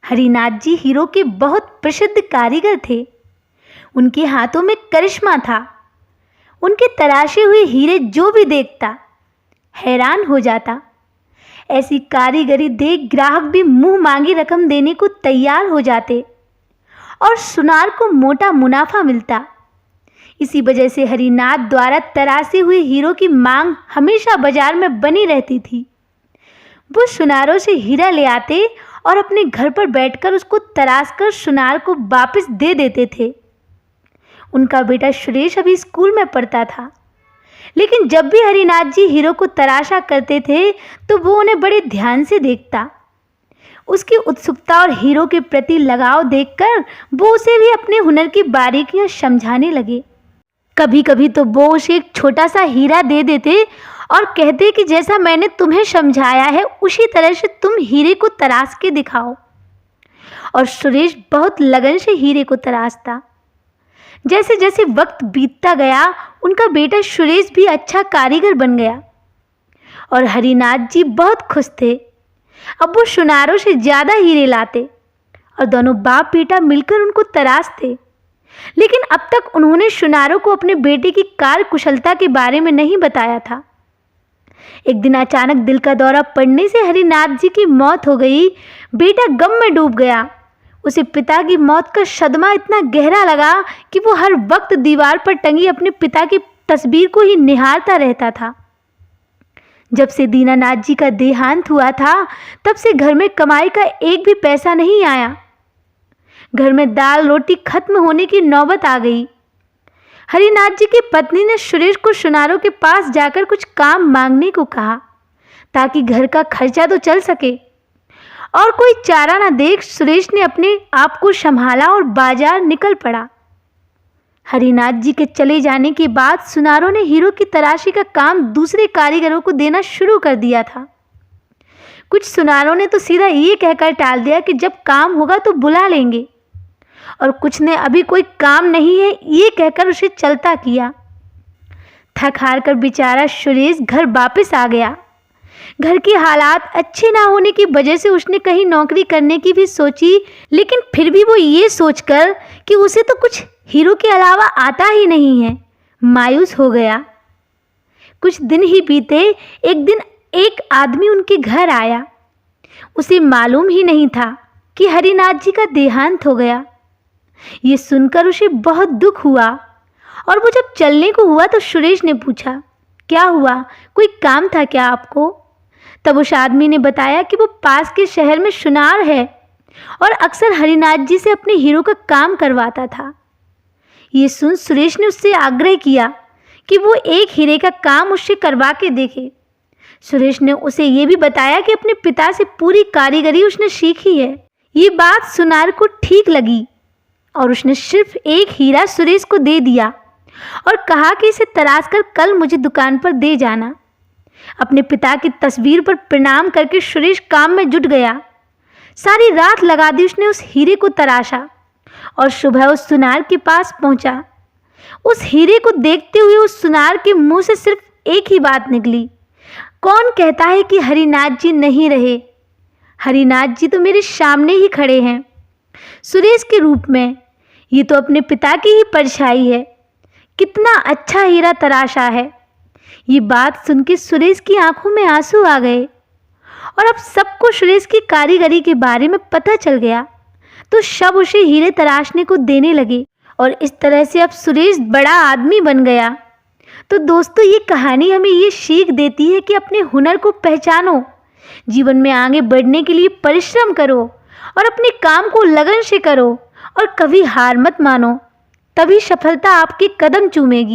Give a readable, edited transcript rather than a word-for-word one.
हरिनाथ जी hero के बहुत प्रसिद्ध कारीगर थे। उनके हाथों में करिश्मा था। उनके तराशे हुए हीरे जो भी देखता हैरान हो जाता। ऐसी कारीगरी देख ग्राहक भी मुंह मांगी रकम देने को तैयार हो जाते और सुनार को मोटा मुनाफा मिलता। इसी वजह से हरिनाथ द्वारा तराशे हुए हीरो की मांग हमेशा बाजार में बनी रहती थी। वो सुनारों से हीरा ले आते और अपने घर पर बैठकर उसको तराश कर सुनार को वापस दे देते थे। उनका बेटा सुरेश अभी स्कूल में पढ़ता था, लेकिन जब भी हरिनाथ जी हीरो को तराशा करते थे तो वो उन्हें बड़े ध्यान से देखता। उसकी उत्सुकता और हीरो के प्रति लगाव देखकर वो उसे भी अपने हुनर की बारीकियां समझाने लगे। कभी कभी तो वो उसे एक छोटा सा हीरा दे देते और कहते कि जैसा मैंने तुम्हें समझाया है उसी तरह से तुम हीरे को तराश के दिखाओ। और सुरेश बहुत लगन से हीरे को तराशता। जैसे जैसे वक्त बीतता गया उनका बेटा सुरेश भी अच्छा कारीगर बन गया और हरिनाथ जी बहुत खुश थे। अब वो सुनारों से ज़्यादा हीरे लाते और दोनों बाप बेटा मिलकर उनको तराशते। लेकिन अब तक उन्होंने सुनारों को अपने बेटे की कार्यकुशलता के बारे में नहीं बताया था। एक दिन अचानक दिल का दौरा पड़ने से हरिनाथ जी की मौत हो गई। बेटा गम में डूब गया। उसे पिता की मौत का सदमा इतना गहरा लगा कि वो हर वक्त दीवार पर टंगी अपने पिता की तस्वीर को ही निहारता रहता था। जब से दीनानाथ जी का देहांत हुआ था तब से घर में कमाई का एक भी पैसा नहीं आया। घर में दाल रोटी खत्म होने की नौबत आ गई। हरिनाथ जी की पत्नी ने सुरेश को सुनारों के पास जाकर कुछ काम मांगने को कहा ताकि घर का खर्चा तो चल सके। और कोई चारा न देख सुरेश ने अपने आप को संभाला और बाजार निकल पड़ा। हरिनाथ जी के चले जाने के बाद सुनारों ने हीरो की तराशी का काम दूसरे कारीगरों को देना शुरू कर दिया था। कुछ सुनारों ने तो सीधा ये कहकर टाल दिया कि जब काम होगा तो बुला लेंगे, और कुछ ने अभी कोई काम नहीं है ये कहकर उसे चलता किया। थक हार कर बेचारा सुरेश घर वापस आ गया। घर की हालात अच्छे ना होने की वजह से उसने कहीं नौकरी करने की भी सोची, लेकिन फिर भी वो ये सोचकर कि उसे तो कुछ हीरो के अलावा आता ही नहीं है, मायूस हो गया। कुछ दिन ही बीते। एक दिन एक आदमी उनके घर आया। उसे मालूम ही नहीं था कि हरिनाथ जी का देहांत हो गया। ये सुनकर उसे बहुत दुख हुआ और वो जब चलने को हुआ तो सुरेश ने पूछा, क्या हुआ, कोई काम था क्या आपको? तब उस आदमी ने बताया कि वो पास के शहर में सुनार है और अक्सर हरिनाथ जी से अपने हीरो का काम करवाता था। ये सुन सुरेश ने उससे आग्रह किया कि वो एक हीरे का काम उससे करवा के देखे। सुरेश ने उसे ये भी बताया कि अपने पिता से पूरी कारीगरी उसने सीखी है। ये बात सुनार को ठीक लगी और उसने सिर्फ एक हीरा सुरेश को दे दिया और कहा कि इसे तराश कर कल मुझे दुकान पर दे जाना। अपने पिता की तस्वीर पर प्रणाम करके सुरेश काम में जुट गया। सारी रात लगा दी उसने उस हीरे को तराशा और सुबह उस सुनार के पास पहुंचा। उस हीरे को देखते हुए उस सुनार के मुंह से सिर्फ एक ही बात निकली, कौन कहता है कि हरिनाथ जी नहीं रहे? हरिनाथ जी तो मेरे सामने ही खड़े हैं, सुरेश के रूप में। ये तो अपने पिता की ही परछाई है। कितना अच्छा हीरा तराशा है। ये बात सुन के सुरेश की आंखों में आंसू आ गए और अब सबको सुरेश की कारीगरी के बारे में पता चल गया तो सब उसे हीरे तराशने को देने लगे और इस तरह से अब सुरेश बड़ा आदमी बन गया। तो दोस्तों, ये कहानी हमें ये सीख देती है कि अपने हुनर को पहचानो, जीवन में आगे बढ़ने के लिए परिश्रम करो और अपने काम को लगन से करो और कभी हार मत मानो, तभी सफलता आपके कदम चूमेगी।